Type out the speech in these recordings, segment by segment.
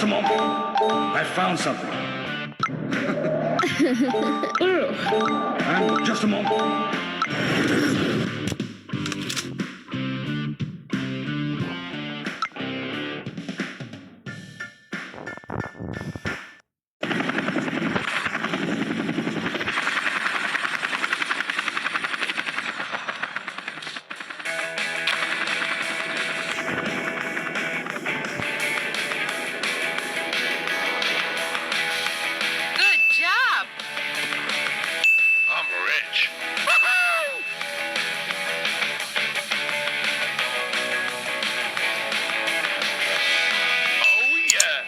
Just a moment. I found something. And just a moment. Good job. I'm rich. Oh, yeah.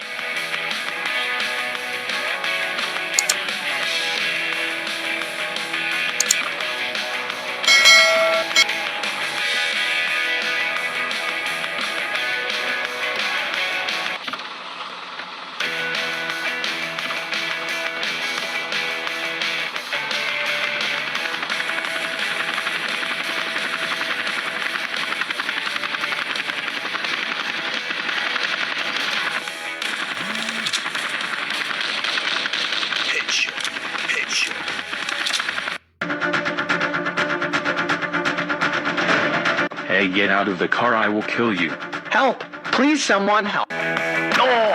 Headshot. Headshot. Hey, get out of the car, I will kill you. Help! Please, someone help. Oh!